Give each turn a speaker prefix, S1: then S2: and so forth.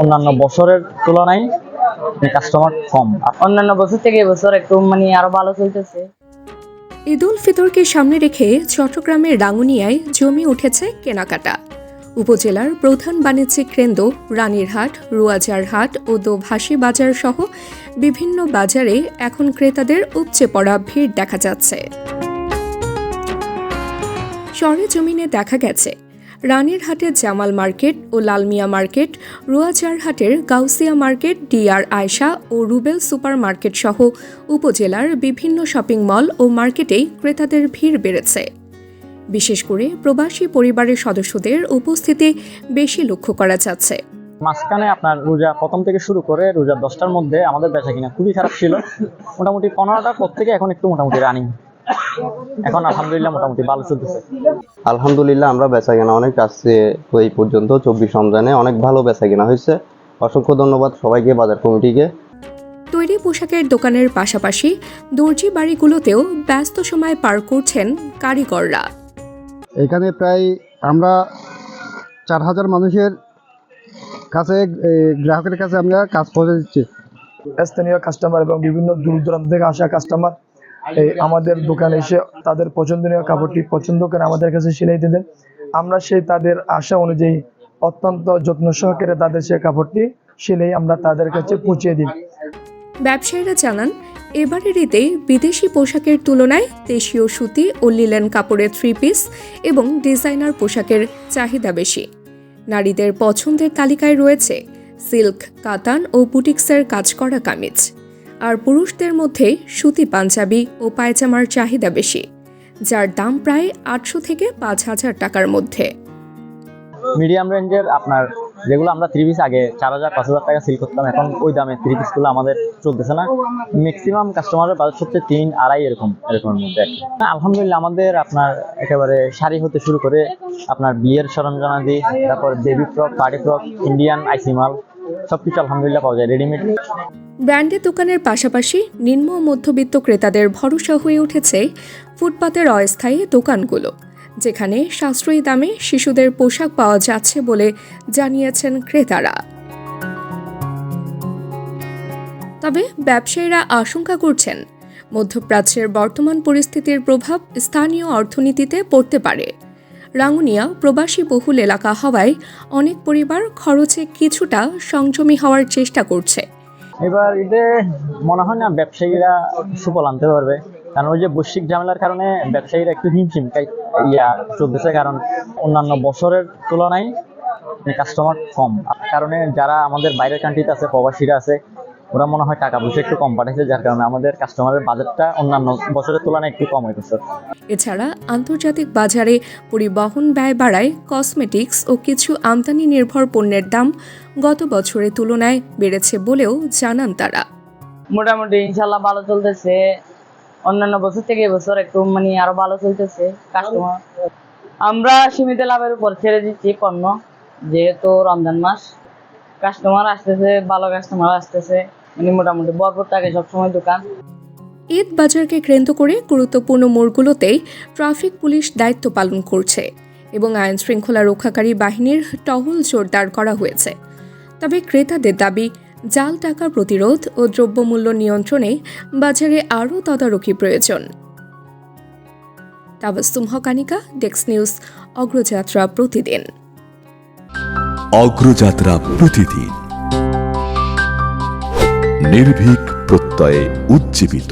S1: অন্যান্য বছরের তুলনায় কাস্টমার কম।
S2: অন্যান্য বছর থেকে এবছর একটু আরো ভালো চলতেছে।
S3: ঈদ উল ফিতরকে সামনে রেখে চট্টগ্রামের রাঙ্গুনিয়ায় জমে উঠেছে কেনাকাটা। উপজেলার প্রধান বাণিজ্যিক কেন্দ্র রানীরহাট, রুয়াজারহাট ও দোভাষী বাজার সহ বিভিন্ন বাজারে এখন ক্রেতাদের উপচে পড়া ভিড় দেখা যাচ্ছে। সরেজমিনে দেখা গেছে রানীরহাটের জামাল মার্কেট ও লালমিয়া মার্কেট, রুয়াজারহাটের গাউসিয়া মার্কেট, ডিআর আয়শা ও রুবেল সুপার মার্কেট সহ উপজেলার বিভিন্ন শপিং মল ও মার্কেটেই ক্রেতাদের ভিড় বেড়েছে। বিশেষ করে প্রবাসী পরিবারের সদস্যদের উপস্থিতি বেশি লক্ষ্য করা যাচ্ছে।
S1: মাঝখানে আপনার রোজা প্রথম থেকে শুরু করে রোজা 10টার মধ্যে আমাদের বেচা কিনা খুবই খারাপ ছিল। মোটামুটি 15টার পর থেকে এখন একটু মোটামুটি রানিং। এখন আলহামদুলিল্লাহ মোটামুটি ভালো চলতেছে।
S4: আলহামদুলিল্লাহ আমরা বেচা কেনা অনেক আসছে। ওই পর্যন্ত 24 রমজানে অনেক ভালো বেচা কেনা হয়েছে। অসংখ্য ধন্যবাদ সবাইকে, বাজার কমিটিকে।
S3: তৈরি পোশাকের দোকানের পাশাপাশি দর্জি বাড়িগুলোতেও ব্যস্ত সময় পার করছেন কারিগররা।
S5: এখানে প্রায় আমরা 4000 মানুষের কাছে, গ্রাহকের কাছে আমরা কাজ পৌঁছে দিচ্ছি।
S6: স্থানীয় কাস্টমার এবং বিভিন্ন দূর দূরান্ত থেকে আসা কাস্টমার আমাদের দোকানে এসে তাদের পছন্দনীয় কাপড়টি পছন্দ করে আমাদের কাছে সেলাই দেন। আমরা সেই তাদের আশা অনুযায়ী অত্যন্ত যত্ন সহকারে তাদের সেই কাপড়টি সেলাই আমরা তাদের কাছে পৌঁছে দিই।
S3: ব্যবসায়ীরা জানান, এবারের ঈদে বিদেশি পোশাকের তুলনায় দেশীয় সুতি ও লিলেন কাপড়ের 3 পিস এবং ডিজাইনার পোশাকের চাহিদা বেশি। নারীদের পছন্দের তালিকায় রয়েছে সিল্ক, কাতান ও বুটিক্সের কাজ করা কামিজ। আর পুরুষদের মধ্যে সুতি পাঞ্জাবি ও পায়জামার চাহিদা বেশি, যার দাম প্রায় 800 থেকে 5000 টাকার মধ্যে।
S1: মিডিয়াম রেঞ্জের আপনার যেগুলো আমরা 3 পিস আগে 4000-5000 টাকা সেল করতাম, এখন ওই দামে 3 পিসগুলো আমাদের চলতেছে না। ম্যাক্সিমাম কাস্টমারের বাজেট হচ্ছে 3-2.5 এরকমের মধ্যে। আলহামদুলিল্লাহ আমাদের আপনার একেবারে শাড়ি হতে শুরু করে আপনার বিয়ের সরঞ্জামাদি, তারপর baby frock, party frock, Indian আইসি মাল সবকিছু আলহামদুলিল্লাহ পাওয়া যায় রেডিমেড।
S3: ব্র্যান্ডের দোকানের পাশাপাশি নিম্ন ও মধ্যবিত্ত ক্রেতাদের ভরসা হয়ে উঠেছে ফুটপাতের অস্থায়ী দোকানগুলো, যেখানে সাশ্রয়ী দামে শিশুদের পোশাক পাওয়া যাচ্ছে বলে জানিয়েছেন ক্রেতারা। তবে ব্যবসায়ীরা আশঙ্কা করছেন, মধ্যপ্রাচ্যের বর্তমান পরিস্থিতির প্রভাব স্থানীয় অর্থনীতিতে পড়তে পারে। রাঙ্গুনিয়া প্রবাসী বহুল এলাকা হওয়ায় অনেক পরিবার খরচে কিছুটা সংযমী হওয়ার চেষ্টা করছে।
S1: এবার ঈদে মনে হয় না ব্যবসায়ীরা সুফল আনতে পারবে, কারণ ওই যে বৈশ্বিক ঝামেলার কারণে ব্যবসায়ীরা একটু হিমশিম চলতেছে। কারণ অন্যান্য বছরের তুলনায় কাস্টমার কম, কারণে যারা আমাদের বাইরের কান্ট্রিতে আছে, প্রবাসীরা আছে, ওরা মনে হয় টাকা পয়সা একটু কম পাঠাইছে, যার কারণে আমাদের কাস্টমারের বাজেটটা অন্যান্য বছরের তুলনায় একটু কম হয়েছে।
S3: এছাড়া আন্তর্জাতিক বাজারে পরিবহন ব্যয় বাড়ায় কসমেটিক্স ও কিছু আমদানি নির্ভর পণ্যের দাম গত বছরের তুলনায় বেড়েছে বলেও জানান তারা।
S2: মোটামুটি ইনশাল্লাহ ভালো চলতেছে। অন্যান্য বছর থেকে এবছর একটু আরো ভালো চলতেছে। কাস্টমার আমরা সীমিত লাভের উপর ছেড়ে দিচ্ছি পণ্য, যেহেতু রমজান মাস। কাস্টমার আসতেছে, ভালো কাস্টমার আসতেছে, মোটামুটি ভরপুর থাকে সবসময় দোকান।
S3: ঈদ বাজারকে কেন্দ্র করে গুরুত্বপূর্ণ মোড়গুলোতেই ট্রাফিক পুলিশ দায়িত্ব পালন করছে এবং আইন শৃঙ্খলা রক্ষাকারী বাহিনীর টহল জোরদার করা হয়েছে। তবে ক্রেতাদের দাবি, জাল টাকা প্রতিরোধ ও দ্রব্যমূল্য নিয়ন্ত্রণে বাজারে আরও তদারকি প্রয়োজন। তাবাসসুম হকানিকা, ডেস্ক নিউজ, অগ্রযাত্রা প্রতিদিন।
S7: অগ্রযাত্রা প্রতিদিন, নির্ভীক প্রত্যয়ে উজ্জীবিত।